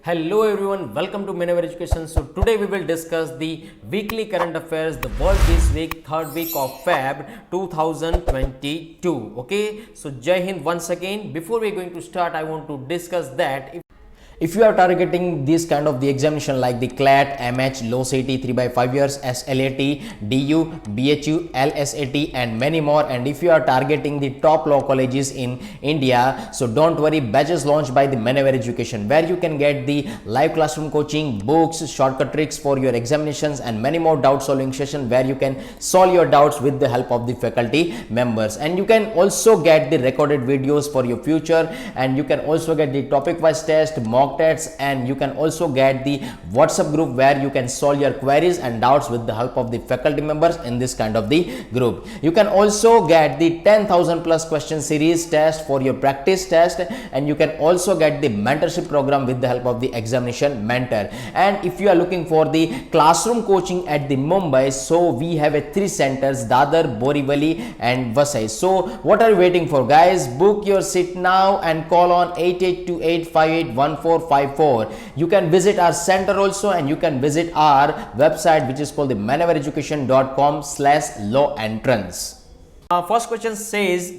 Hello everyone, welcome to Minever Education. So today we will discuss the weekly current affairs, the world this week, third week of Feb 2022. Okay, so Jai Hind once again. Before we are going to start, I want to discuss that if you are targeting this kind of the examination like the CLAT, MH, low CT 3 by 5 years, SLAT, DU, BHU, LSAT and many more, and if you are targeting the top law colleges in India, so don't worry, batches launched by the Minever Education where you can get the live classroom coaching, books, shortcut tricks for your examinations and many more doubt solving session where you can solve your doubts with the help of the faculty members, and you can also get the recorded videos for your future, and you can also get the topic wise test, mock tests, and you can also get the WhatsApp group where you can solve your queries and doubts with the help of the faculty members in this kind of the group. You can also get the 10,000 plus question series test for your practice test, and you can also get the mentorship program with the help of the examination mentor. And if you are looking for the classroom coaching at the Mumbai, so we have a 3 centers, Dadar, Borivali and Vasai. So what are you waiting for, guys? Book your seat now and call on 8828581454. You can visit our center also, and you can visit our website which is called the manevereducation.com/law entrance. First question says,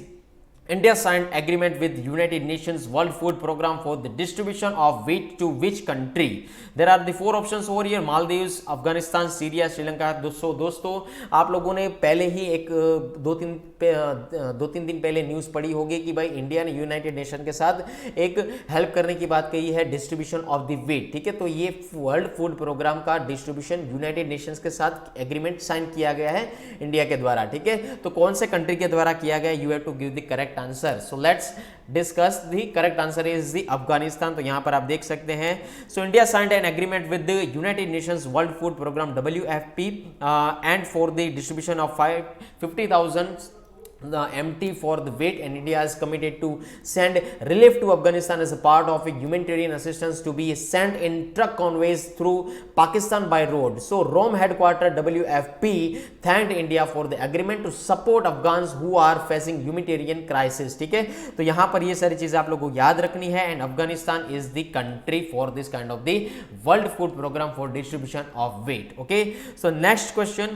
India signed agreement with United Nations World Food Program for the distribution of wheat to which country? There are the 4 options over here: Maldives, Afghanistan, Syria, Sri Lanka. दोस्तों आप लोगों ने पहले ही एक दो तीन दिन पहले न्यूज़ पढ़ी होगी कि भाई इंडिया ने यूनाइटेड नेशन के साथ एक हेल्प करने की बात कही है, डिस्ट्रीब्यूशन ऑफ द व्हीट। ठीक है, तो ये वर्ल्ड फूड प्रोग्राम का डिस्ट्रीब्यूशन यूनाइटेड नेशंस के साथ एग्रीमेंट साइन किया गया है इंडिया के द्वारा। ठीक है, तो कौन से कंट्री के द्वारा किया गया? You have to give the correct answer. So let's discuss the correct answer is the Afghanistan. तो यहां पर आप देख सकते हैं, so India signed an agreement with the United Nations World food Programme WFP and for the distribution of 50,000 the MT for the wheat, and India is committed to send relief to Afghanistan as a part of a humanitarian assistance to be sent in truck convoys through Pakistan by road. So Rome headquarter WFP thanked India for the agreement to support Afghans who are facing humanitarian crisis. ठीक है, तो यहाँ पर ये सारी चीजें आप लोगों को याद रखनी है, and Afghanistan is the country for this kind of the world food program for distribution of wheat. Okay, so next question,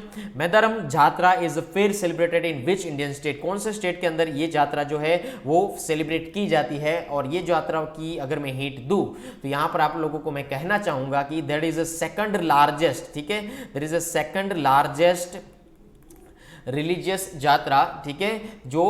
Medaram Jatra is fair celebrated in which Indian state? कौन से स्टेट के अंदर ये यात्रा जो है वो सेलिब्रेट की जाती है? और ये यात्रा की अगर मैं हिंट दूं तो यहां पर आप लोगों को मैं कहना चाहूंगा कि that is a second largest, ठीक है, that is a second largest religious यात्रा, ठीक है, जो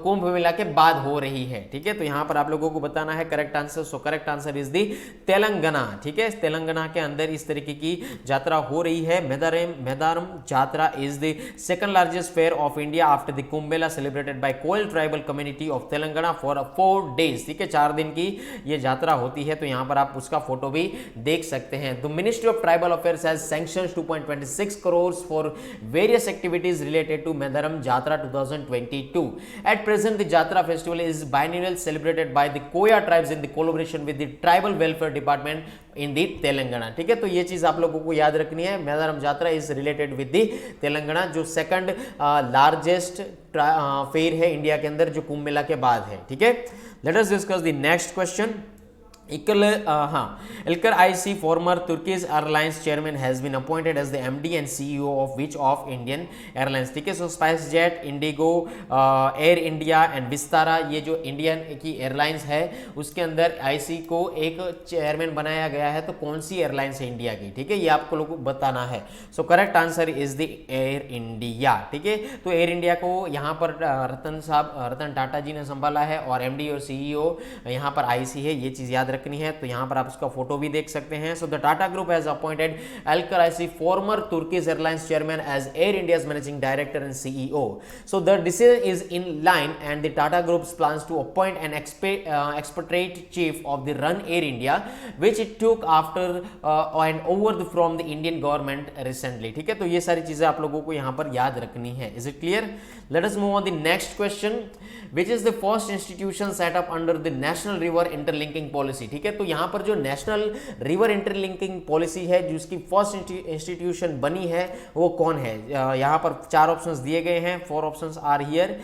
कुंभ मेला के बाद हो रही है। ठीक है, तो यहां पर आप लोगों को बताना है correct answer. So correct answer is the Telangana. ठीक है, तेलंगाना के अंदर इस तरीके की यात्रा हो रही है। Medaram yatra is the second largest fair of India after the Kumbh Mela celebrated by Koya tribal community of Telangana for 4 days. ठीक है, 4 दिन की ये यात्रा होती है। तो यहां पर आप उसका फोटो भी देख सकते हैं। The ministry of tribal affairs has sanctioned 2.26 crore for various activities related to Medaram Jatra 2022. At present, the Jatra festival is biennial, celebrated by the Koya tribes in the collaboration with the Tribal Welfare Department in the Telangana. ठीक है, तो ये चीज आप लोगों को याद रखनी है। Medaram Jatra is related with the Telangana, जो सेकंड लार्जेस्ट फेयर है इंडिया के अंदर, जो कुंभ मेला के बाद है। ठीक है, let us discuss the next question. Ilker IC, former Turkish Airlines chairman, has been appointed as the MD and CEO of which of Indian Airlines? ठीक है, सो SpiceJet, Indigo, air India and Vistara, ये जो इंडियन की airlines है उसके अंदर IC को एक चेयरमैन बनाया गया है। तो कौन सी एयरलाइंस है इंडिया की? ठीक है, ये आपको लोगों को बताना है। So correct answer is the air India. ठीक है, तो एयर इंडिया को यहाँ पर रतन टाटा जी ने संभाला है, और MD और CEO यहाँ पर IC है। ये चीज याद रखनी है। तो यहां पर आप उसका फोटो भी देख सकते हैं। So the Tata group has appointed Alker IC, former Turkish Airlines chairman, as Air India's managing director and CEO. So the decision is in line, and the Tata Group's plans to appoint an expatriate chief of the run Air India, which it took after and over from the Indian government recently. ठीक है, तो ये सारी चीजें आप लोगों को यहां पर याद रखनी है। Is it clear? Let us move on the next question. Which is the first institution set up under the National River Interlinking Policy? ठीक है, तो यहाँ पर जो नेशनल रिवर इंटरलिंकिंग पॉलिसी है, जिसकी फर्स्ट इंस्टीट्यूशन बनी है, वो कौन है? यहाँ पर 4 ऑप्शंस दिए गए हैं। 4 options are here.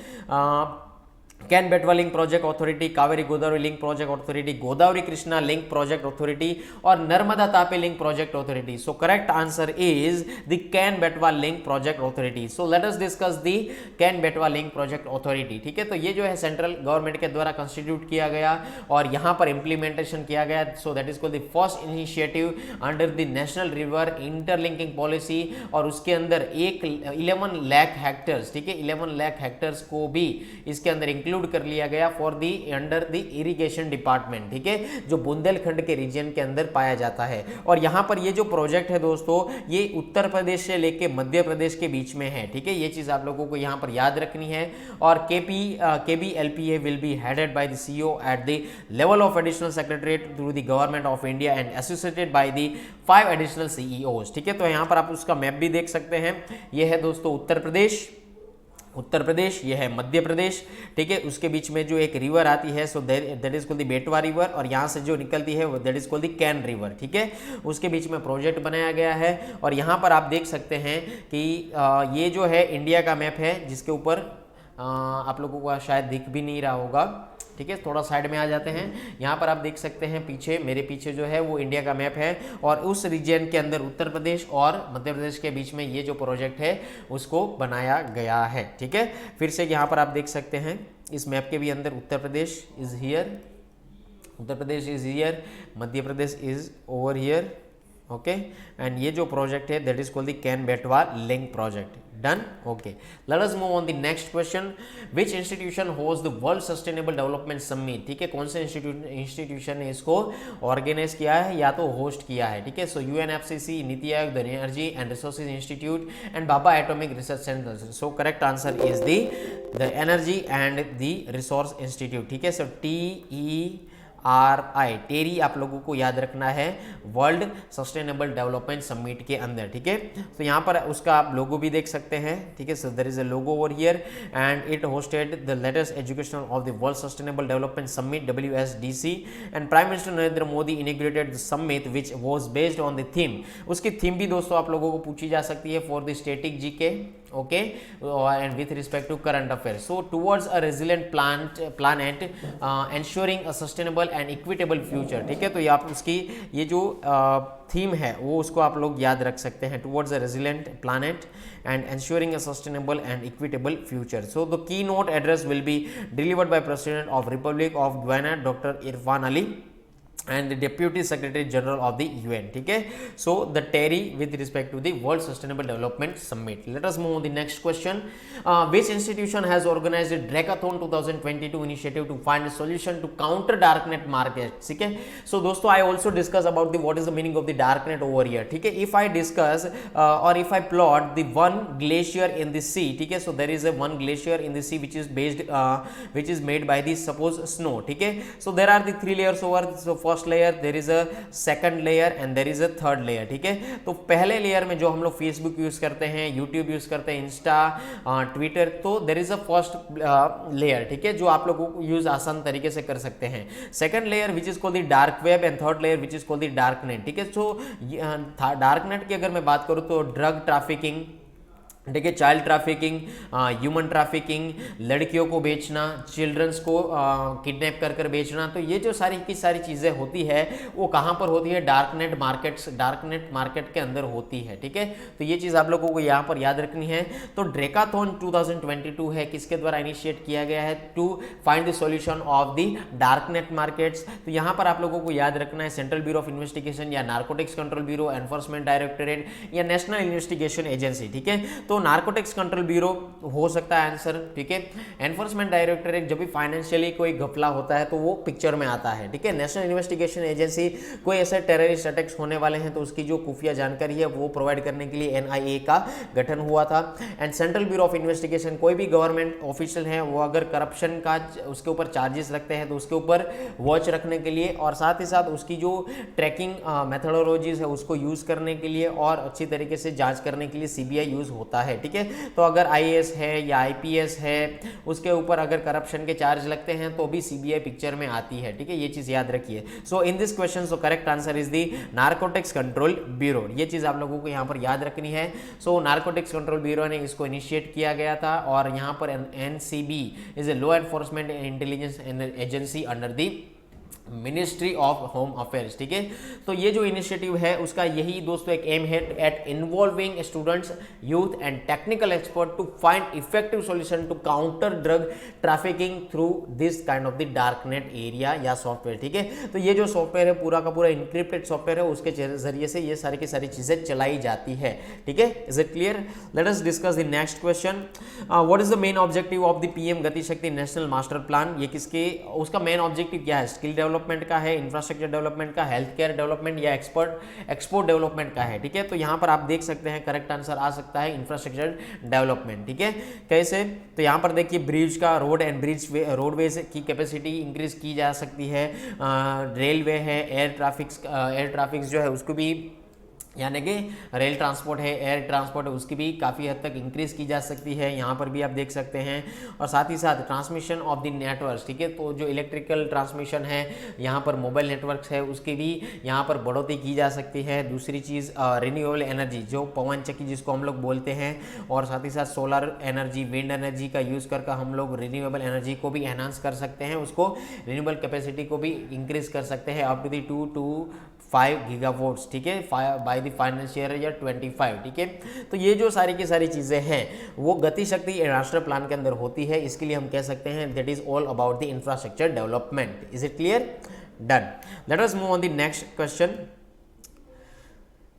Ken Betwa link project authority, Kaveri Godavari link project authority, Godavari Krishna link project authority और Narmada Tapi link project authority. So correct answer is the Ken Betwa link project authority. So let us discuss the Ken Betwa link project authority. ठीक है, तो ये जो है central government के द्वारा constitute किया गया और यहाँ पर इंप्लीमेंटेशन किया गया. So that is called the first initiative under the national river interlinking policy और उसके अंदर 11 लाख हेक्टर्स, ठीक है, 11 लाख हेक्टर्स को भी इसके अंदर इंक्लूड कर लिया गया for the under the irrigation department. ठीक है, जो बुंदेलखंड के रीजन के अंदर पाया जाता है. और यहां पर ये जो प्रोजेक्ट है दोस्तों, ये उत्तर प्रदेश से लेके मध्य प्रदेश के बीच में है. ठीक है, ये चीज आप लोगों को यहां पर याद रखनी है. और KBLPA will be headed by the CEO at the level of additional secretariat through the government of India and associated by the 5 additional CEOs. ठीक है, तो यहां पर आप उसका मैप भी देख सकते हैं. ये है दोस्तों उत्तर प्रदेश, यह है मध्य प्रदेश. ठीक है, उसके बीच में जो एक रिवर आती है, so that is called the बेटवा रिवर और यहाँ से जो निकलती है that is called the can river. ठीक है, उसके बीच में प्रोजेक्ट बनाया गया है. और यहाँ पर आप देख सकते हैं कि ये जो है इंडिया का मैप है, जिसके ऊपर आप लोगों को शायद दिख भी नहीं रहा होगा. ठीक है, थोड़ा साइड में आ जाते हैं. यहाँ पर आप देख सकते हैं पीछे, मेरे पीछे जो है वो इंडिया का मैप है और उस रीजन के अंदर उत्तर प्रदेश और मध्य प्रदेश के बीच में ये जो प्रोजेक्ट है उसको बनाया गया है. ठीक है, फिर से यहाँ पर आप देख सकते हैं इस मैप के भी अंदर Uttar Pradesh is here, Madhya Pradesh is over here. Okay, and ये जो प्रोजेक्ट है that is called the Ken Betwa link project. Done. Okay, let us move on the next question. Which institution host the world sustainable development summit. ठीक है, कौन से institution ने इसको organise किया है या तो होस्ट किया है. ठीक है, सो UNFCCC, NITI Aayog, the energy and resources institute and Baba atomic research centre. So correct answer is the energy and the resource institute. ठीक है, सो TERI, टेरी आप लोगों को याद रखना है वर्ल्ड सस्टेनेबल डेवलपमेंट समिट के अंदर. ठीक है, तो यहाँ पर उसका आप लोगो भी देख सकते हैं. ठीक है, so there is a logo over here and it hosted the latest education of the world sustainable development summit WSDC and prime minister Narendra Modi inaugurated the summit which was based on the theme. उसकी theme भी दोस्तों आप लोगों को पूछी जा सकती है for the static GK. okay, and with respect to current affairs. So towards a resilient planet, ensuring a sustainable and equitable future. ठीक है, तो ये आप उसकी ये जो थीम है वो उसको आप लोग याद रख सकते हैं. towards a resilient planet and ensuring a sustainable and equitable future. So the keynote address will be delivered by President of Republic of Guyana, Dr. Irfan Ali, and the Deputy Secretary General of the UN. ठीक है, so the TERI with respect to the World Sustainable Development Summit. Let us move on the next question. Which institution has organized a Drecathon 2022 initiative to find a solution to counter darknet market? ठीक है, so दोस्तों I also discuss about the what is the meaning of the darknet over here. ठीक है, if I discuss or if I plot the one glacier in the sea. ठीक है, so there is a one glacier in the sea which is based which is made by the suppose snow. ठीक है, so there are the 3 layers over. So first layer, there is a second layer and there is a third layer. ठीक है, तो पहले layer में जो हम लोग फेसबुक यूज करते हैं, यूट्यूब यूज करते हैं, इंस्टा, ट्विटर, तो there is a first layer. ठीक है, जो आप लोगों को यूज आसान तरीके से कर सकते हैं. Second layer which is called the dark web and third layer which is called the dark net. ठीक है, सो डार्क नेट की अगर मैं बात करूं तो ड्रग ट्रैफिकिंग, ठीक है, चाइल्ड ट्रैफिकिंग, ह्यूमन ट्रैफिकिंग, लड़कियों को बेचना, चिल्ड्रंस को किडनैप कर कर बेचना, तो ये जो सारी की सारी चीज़ें होती है वो कहाँ पर होती है? डार्कनेट मार्केट के अंदर होती है. ठीक है, तो ये चीज़ आप लोगों को यहाँ पर याद रखनी है. तो ड्रेकाथॉन 2022 है, किसके द्वारा इनिशिएट किया गया है? To find the solution of the darknet markets. तो यहाँ पर आप लोगों को याद रखना है सेंट्रल ब्यूरो ऑफ इन्वेस्टिगेशन या Narcotics Control Bureau, Enforcement Directorate या नेशनल इन्वेस्टिगेशन एजेंसी. ठीक है, तो नार्कोटिक्स कंट्रोल ब्यूरो हो सकता है आंसर. ठीक है, एनफोर्समेंट डायरेक्टरेट जब भी फाइनेंशियली कोई घपला होता है तो वो पिक्चर में आता है. ठीक है, नेशनल इन्वेस्टिगेशन एजेंसी कोई ऐसे टेररिस्ट अटैक्स होने वाले हैं तो उसकी जो खुफिया जानकारी है वो प्रोवाइड करने के लिए NIA का गठन हुआ था. And central Bureau of investigation कोई भी गवर्नमेंट ऑफिशियल है वो अगर करप्शन का उसके ऊपर चार्जेस रखते हैं तो उसके ऊपर वॉच रखने के लिए और साथ ही साथ उसकी जो ट्रैकिंग मेथोडोलॉजीज है उसको यूज करने के लिए और अच्छी तरीके से जांच करने के लिए CBI यूज होता है, ठीक है। तो अगर आईएएस है या आईपीएस है उसके ऊपर अगर करप्शन के चार्ज लगते हैं तो भी सीबीआई पिक्चर में आती है, ठीक है, ये चीज याद रखिए। So in this question so correct answer is the narcotics control bureau, ये चीज आप लोगों को यहाँ पर याद रखनी है। सो नारकोटिक्स कंट्रोल ब्यूरो ने इसको इनिशिएट किया गया था और यहाँ पर NCB is a law enforcement intelligence agency under the ministry of home affairs, ठीक है। तो ये जो इनिशिएटिव है उसका यही दोस्तों एक एम है at involving students, youth and technical expert to find effective solution to counter drug trafficking through this kind of the dark net area या सॉफ्टवेयर, ठीक है। तो ये जो सॉफ्टवेयर है पूरा का पूरा इंक्रिप्टेड सॉफ्टवेयर है, उसके जरिए से ये सारी की सारी चीजें चलाई जाती है, ठीक है। Is it clear? Let us discuss the next question. What is the main objective of the PM गति शक्ति नेशनल मास्टर प्लान? ये किसके, उसका मेन ऑब्जेक्टिव क्या है? स्किल डेवलपमेंट का है, इंफ्रास्ट्रक्चर डेवलपमेंट का, हेल्थ केयर डेवलपमेंट या एक्सपोर्ट डेवलपमेंट का है, ठीक है। तो यहां पर आप देख सकते हैं करेक्ट आंसर आ सकता है इंफ्रास्ट्रक्चर डेवलपमेंट, ठीक है। कैसे? तो यहां पर देखिए ब्रिज का रोडवेज की कैपेसिटी इंक्रीज की जा सकती है, रेलवे है, एयर ट्रैफिक जो है उसको भी, यानी कि रेल ट्रांसपोर्ट है, एयर ट्रांसपोर्ट है, उसकी भी काफ़ी हद तक इंक्रीज की जा सकती है, यहाँ पर भी आप देख सकते हैं। और साथ ही साथ ट्रांसमिशन ऑफ द नेटवर्क्स, ठीक है, तो जो इलेक्ट्रिकल ट्रांसमिशन है, यहाँ पर मोबाइल नेटवर्क्स है, उसकी भी यहाँ पर बढ़ोतरी की जा सकती है। दूसरी चीज़ रिन्यूएबल एनर्जी, जो पवन चक्की जिसको हम लोग बोलते हैं, और साथ ही साथ सोलर एनर्जी, विंड एनर्जी का यूज़ करके हम लोग रिन्यूएबल एनर्जी को भी एनहांस कर सकते हैं, उसको रिन्यूएबल कैपेसिटी को भी इंक्रीज कर सकते हैं अप टू दी 2 to 5 गीगावोट्स, ठीक है, बाय द फाइनेंशियल ईयर 25, ठीक है। तो ये जो सारी की सारी चीज़ें हैं वो गति शक्ति राष्ट्रीय प्लान के अंदर होती है, इसके लिए हम कह सकते हैं that is all about the infrastructure development. Is it clear? Done. Late us move on the next question.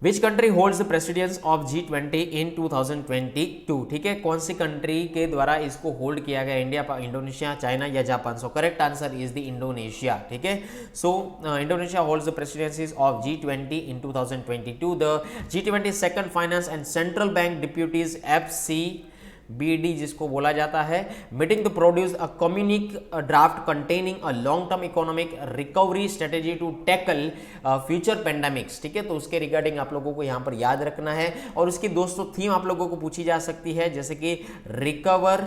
Which country holds the precedence of G20 in 2022, ठीक है, कौन सी कंट्री के द्वारा इसको होल्ड किया गया? इंडिया, इंडोनेशिया, चाइना या Japan? So correct answer is the Indonesia, ठीक है। So Indonesia holds the presidencies of G20 in 2022। The G20 second finance and central bank deputies FCBD जिसको बोला जाता है, meeting to produce a communique draft containing a long term economic recovery strategy to tackle future pandemics, ठीक है। तो उसके regarding आप लोगों को यहाँ पर याद रखना है, और उसकी दोस्तों थीम आप लोगों को पूछी जा सकती है, जैसे कि रिकवर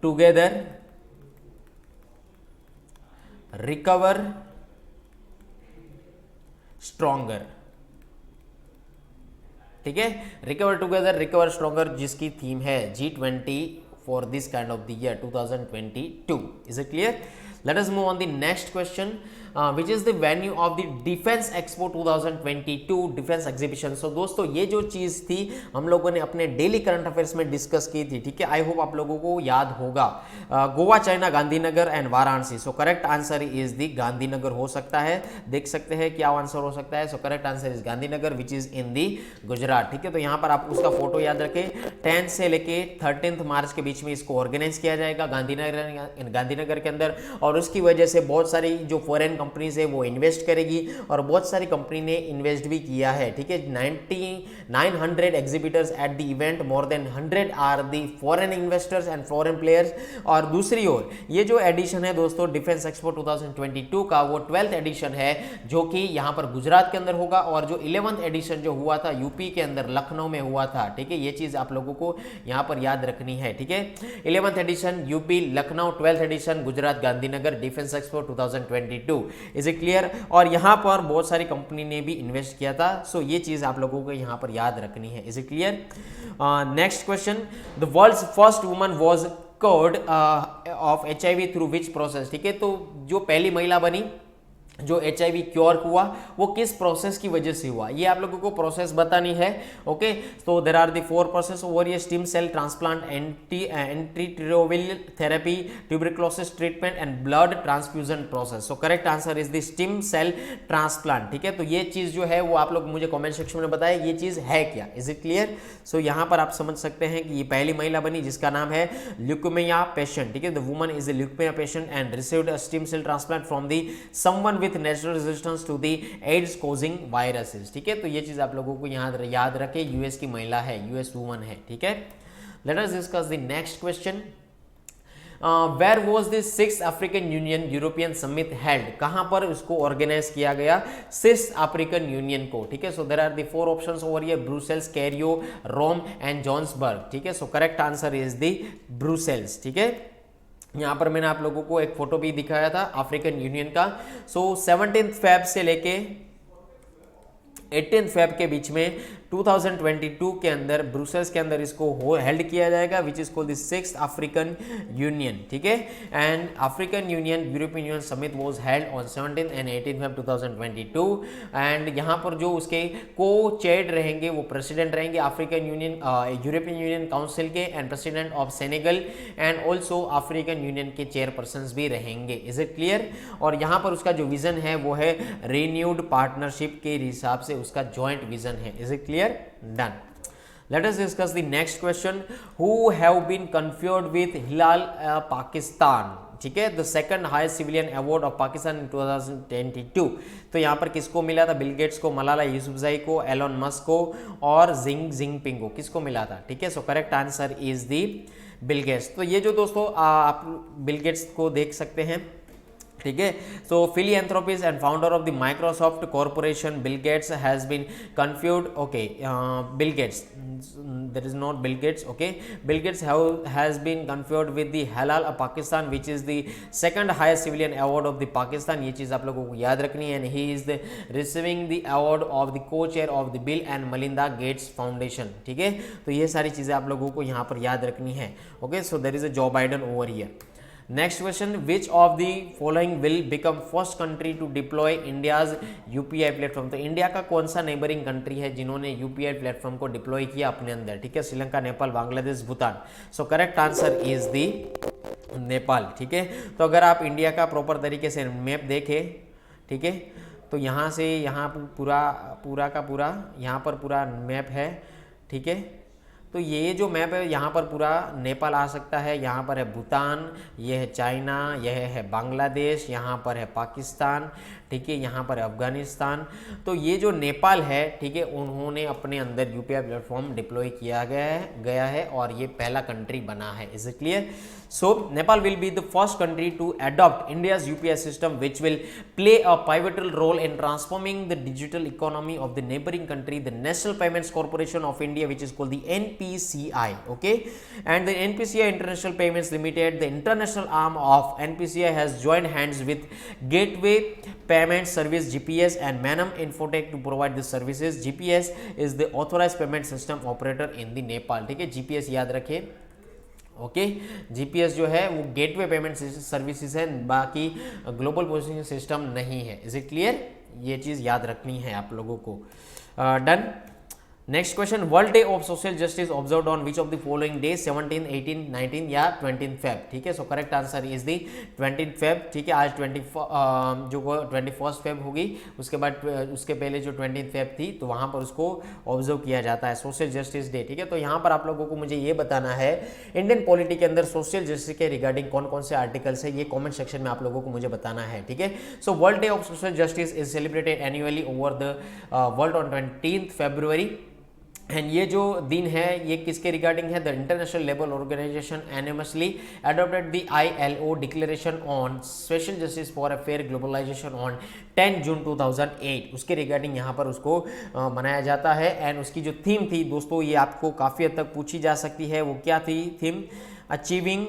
टुगेदर, रिकवर स्ट्रॉन्गर, ठीक है, रिकवर टुगेदर, रिकवर स्ट्रॉन्गर जिसकी थीम है G20 for this kind of the year 2022। Is it clear? Let us move on the next question, which is the venue of the defence expo 2022 defence exhibition. So दोस्तों ये जो चीज थी हम लोगों ने अपने डेली करंट अफेयर्स में डिस्कस की थी, ठीक है, आई होप आप लोगों को याद होगा। Goa, China, Gandhinagar and Varanasi. So correct answer is the Gandhinagar हो सकता है, देख सकते हैं क्या आंसर हो सकता है। So correct answer is Gandhinagar which is in the Gujarat, ठीक है। तो यहाँ पर आप उसका फोटो याद रखें, 10 से लेके 13 मार्च के बीच में इसको ऑर्गेनाइज किया जाएगा गांधीनगर के अंदर, और उसकी वजह से बहुत सारी जो फॉरेन कंपनीज है वो इन्वेस्ट करेगी, और बहुत सारी कंपनी ने इन्वेस्ट भी किया है, ठीक है। 900 exhibitors at the event, more than 100 are the foreign investors and foreign players. और दूसरी ओर ये जो एडिशन है दोस्तों डिफेंस एक्सपो 2022 का, वो 12th एडिशन है जो कि यहाँ पर गुजरात के अंदर होगा, और जो 11th एडिशन जो हुआ था यूपी के अंदर लखनऊ में हुआ था, ठीक है। ये चीज आप लोगों को यहाँ पर याद रखनी है, ठीक है। 11th edition UP Lucknow, 12th edition Gujarat Gandhinagar Defence expo 2022। Is it clear? और यहाँ पर बहुत सारी कंपनी ने भी इन्वेस्ट किया था, सो ये चीज आप लोगों को यहाँ पर याद रखनी है। Is it clear? Next question, the world's first woman was cured of HIV through which process, ठीक है। तो जो पहली महिला बनी जो HIV क्योर हुआ वो किस प्रोसेस की वजह से हुआ, ये आप लोगों को प्रोसेस बतानी है, ओके। तो there are the 4 process over ये stem cell transplant, antiretroviral therapy, tuberculosis treatment and blood transfusion process. So correct answer is the stem cell transplant, ठीक है। तो ये चीज जो है वो आप लोग मुझे कमेंट सेक्शन में बताएं ये चीज है क्या। Is it clear? सो यहाँ पर आप समझ सकते हैं कि ये पहली महिला बनी जिसका नाम है ल्यूकेमिया पेशेंट, ठीक है। The woman is a leukaemia patient and received a stem cell transplant from the someone with natural resistance to the AIDS causing viruses, ठीक है। तो ये चीज आप लोगों को याद रखे, यूएस की महिला है, यूएस वुमन है, ठीक है। Let us discuss the next question. Where was the 6th African union European summit held, कहां पर इसको ऑर्गेनाइज किया गया 6th अफ्रीकन यूनियन को, ठीक है। So there are the 4 options over here, Brussels, Cairo, Rome and Johannesburg, ठीक है। So correct answer is the Brussels, ठीक है। यहाँ पर मैंने आप लोगों को एक फोटो भी दिखाया था अफ्रीकन यूनियन का। सो 17 फेब से लेके 18 फेब के बीच में 2022 के अंदर ब्रुसेल्स के अंदर इसको हेल्ड किया जाएगा, which is called the 6th African union, ठीक है। And African union European union summit was held on 17 and 18 Feb 2022 and यहाँ पर जो उसके को चेयर्ड रहेंगे वो प्रेसिडेंट रहेंगे African union European union council के and president of Senegal and also African union के चेयरपर्सन भी रहेंगे। Is it clear? और यहाँ पर उसका जो विजन है वो है रिन्यूड पार्टनरशिप के हिसाब से उसका जॉइंट विजन है। Is it clear? Done. Let us discuss the next question. Who have been conferred with Hilal Pakistan? ठीक है, the second highest civilian award of Pakistan in 2022। तो यहाँ पर किसको मिला था? बिल गेट्स को, मलाला यूसुफजई को, एलोन मस्क को और जिंग जिंगपिंग को, किसको मिला था? ठीक है, so correct answer is the Bill Gates. तो ये जो दोस्तों आप बिल गेट्स को देख सकते हैं, ठीक है। सो philanthropist and founder of the Microsoft Corporation, Bill Gates has been conferred, okay, Bill Gates, that is not Bill Gates, okay, Bill Gates has been conferred with the Halal of Pakistan, which is the second highest civilian award of the Pakistan। ये चीज़ आप लोगों को याद रखनी है। and he is the receiving the award of the co-chair of the Bill and Melinda Gates Foundation, ठीक है। तो ये सारी चीज़ें आप लोगों को यहाँ पर याद रखनी है। Okay, so there is a Joe Biden over here. Next question, which of the following will become first country to deploy India's UPI platform? तो इंडिया का कौन सा नेबरिंग कंट्री है जिन्होंने यूपीआई प्लेटफॉर्म को डिप्लॉय किया अपने अंदर? ठीक है, श्रीलंका, नेपाल, बांग्लादेश, भूटान। सो correct answer is the Nepal, ठीक है। तो अगर आप इंडिया का प्रॉपर तरीके से मैप देखें, ठीक है, तो यहाँ से यहाँ पूरा का पूरा यहाँ पर पूरा मैप है, ठीक है। तो ये जो मैप है यहाँ पर पूरा नेपाल आ सकता है, यहाँ पर है भूटान, ये है चाइना, यह है बांग्लादेश, यहाँ पर है पाकिस्तान, ठीक है, यहाँ पर है अफगानिस्तान। तो ये जो नेपाल है, ठीक है, उन्होंने अपने अंदर यूपीआई प्लेटफॉर्म डिप्लॉय किया गया है और ये पहला कंट्री बना है। Is it clear? So Nepal will be the first country to adopt India's UPI system, which will play a pivotal role in transforming the digital economy of the neighboring country, the National Payments Corporation of India, which is called the NPCI. Okay, and the NPCI International Payments Limited, the international arm of NPCI, has joined hands with Gateway Payment Service (GPS) and Manam Infotech to provide the services. GPS is the authorized payment system operator in the Nepal. ठीक है, GPS याद रखिए। Okay, GPS जो है वो gateway payment services है, बाकी global positioning system नहीं है। Is it clear? ये चीज़ याद रखनी है आप लोगों को। Done. Next question, world day of social justice observed on which of the following day? 17, 18, 19 या 20 फेब? ठीक है, so correct answer is the 20 Feb. ठीक है, आज 21 फेब होगी, उसके बाद उसके पहले जो 20 फेब थी तो वहाँ पर उसको ऑब्जर्व किया जाता है, सोशल जस्टिस डे। ठीक है, तो यहाँ पर आप लोगों को मुझे ये बताना है इंडियन पॉलिटी के अंदर सोशल जस्टिस के रिगार्डिंग कौन कौन से आर्टिकल्स है, ये कॉमेंट सेक्शन में आप लोगों को मुझे बताना है। ठीक है, so world day of social justice is celebrated annually over the world on 20 February. And ये जो दिन है ये किसके रिगार्डिंग है? The international labour organisation unanimously adopted the ILO declaration on social justice for a fair globalisation on 10 June 2008, उसके regarding यहाँ पर उसको मनाया जाता है। एंड उसकी जो थीम थी दोस्तों, ये आपको काफ़ी हद तक पूछी जा सकती है, वो क्या थी theme? Achieving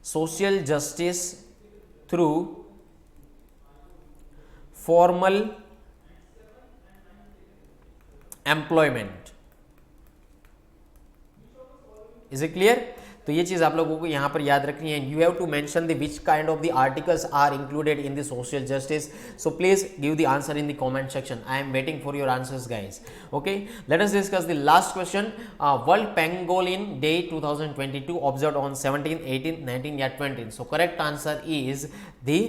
social justice through formal employment. Is it clear? तो ये चीज आप लोगों को यहां पर याद रखनी है। You have to mention the which kind of the articles are included in the social justice. So please give the answer in the comment section. I am waiting for your answers guys. Okay, let us discuss the last question. World pangolin day 2022 observed on 17, 18, 19 या 20? So correct answer is the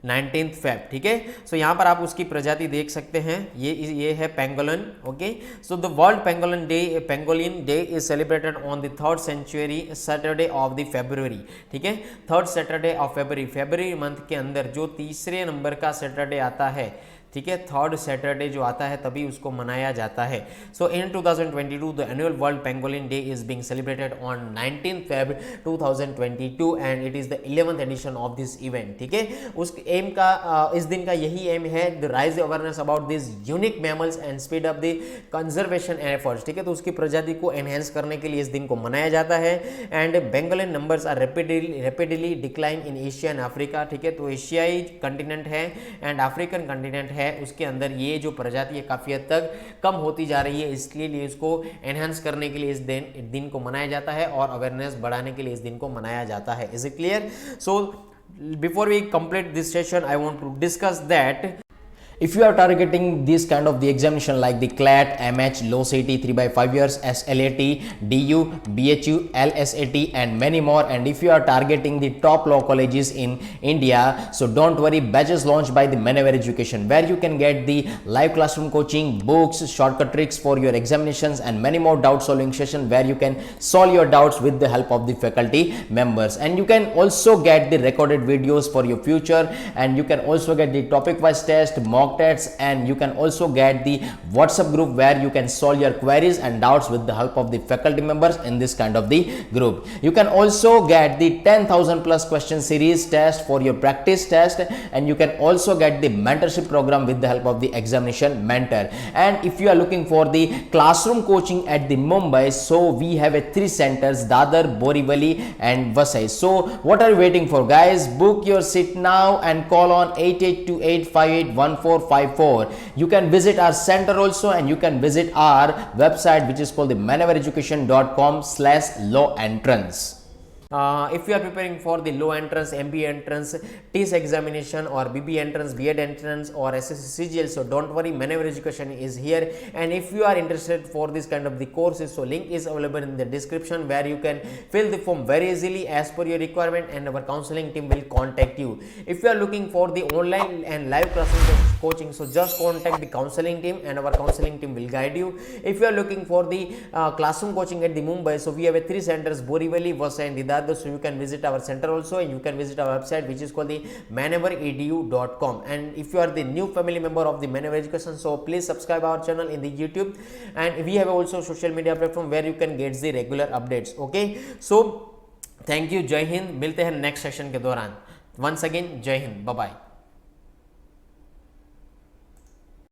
19 Feb. ठीक है, सो यहाँ पर आप उसकी प्रजाति देख सकते हैं, ये है pangolin. Okay, so the world pangolin day is celebrated on the 3rd Saturday of the फरवरी। ठीक है, 3rd Saturday of February month के अंदर जो तीसरे नंबर का सैटरडे आता है, ठीक है, थर्ड सैटरडे जो आता है तभी उसको मनाया जाता है। So in 2022 the annual world pangolin day is being celebrated on 19 Feb 2022 and it is the 11th edition of this event. ठीक है, उस एम का इस दिन का यही एम है, the rise awareness about this unique mammals and speed up the conservation efforts. ठीक है, तो उसकी प्रजाति को एनहेंस करने के लिए इस दिन को मनाया जाता है। And pangolin numbers are rapidly decline in Asia and Africa. ठीक है, तो एशियाई कंटिनेंट है एंड अफ्रीकन कंटिनेंट है, उसके अंदर ये जो प्रजाति है काफ़ी हद तक कम होती जा रही है, इसलिए इसको एनहांस करने के लिए इस दिन को मनाया जाता है और अवेयरनेस बढ़ाने के लिए इस दिन को मनाया जाता है। Is it clear? So before we complete this session I want to discuss that if you are targeting this kind of the examination like the CLAT, MH, low CET 3/5 years, SLAT, DU, BHU, LSAT and many more, and if you are targeting the top law colleges in India, so don't worry, batches launched by the Manoeuvre Education where you can get the live classroom coaching, books, shortcut tricks for your examinations and many more doubt solving session where you can solve your doubts with the help of the faculty members, and you can also get the recorded videos for your future, and you can also get the topic wise test, mock tests, and you can also get the WhatsApp group where you can solve your queries and doubts with the help of the faculty members in this kind of the group. You can also get the 10,000 plus question series test for your practice test, and you can also get the mentorship program with the help of the examination mentor. And if you are looking for the classroom coaching at the Mumbai, so we have a 3 centers, Dadar, Borivali and Vasai. So what are you waiting for, guys? Book your seat now and call on 8828581454. You can visit our center also, and you can visit our website which is called the manoeuvreeducation.com/law entrance. If you are preparing for the law entrance, MBA entrance, TES examination or BB entrance, BEd entrance or SSC CGL, so don't worry, Manoeuvre Education is here. And if you are interested for this kind of the courses, so link is available in the description where you can fill the form very easily as per your requirement, and our counseling team will contact you. If you are looking for the online and live classroom coaching, so just contact the counseling team and our counseling team will guide you. If you are looking for the classroom coaching at the Mumbai, so we have a 3 centers, Borivali, Vasai and Didar. So you can visit our center also, and you can visit our website which is called the manoeuvreedu.com. and if you are the new family member of the Manoeuvre Education, so please subscribe our channel in the YouTube, and we have also social media platform where you can get the regular updates. Okay, so thank you, जय हिंद, मिलते हैं next session के दौरान। Once again जय Hind, bye bye.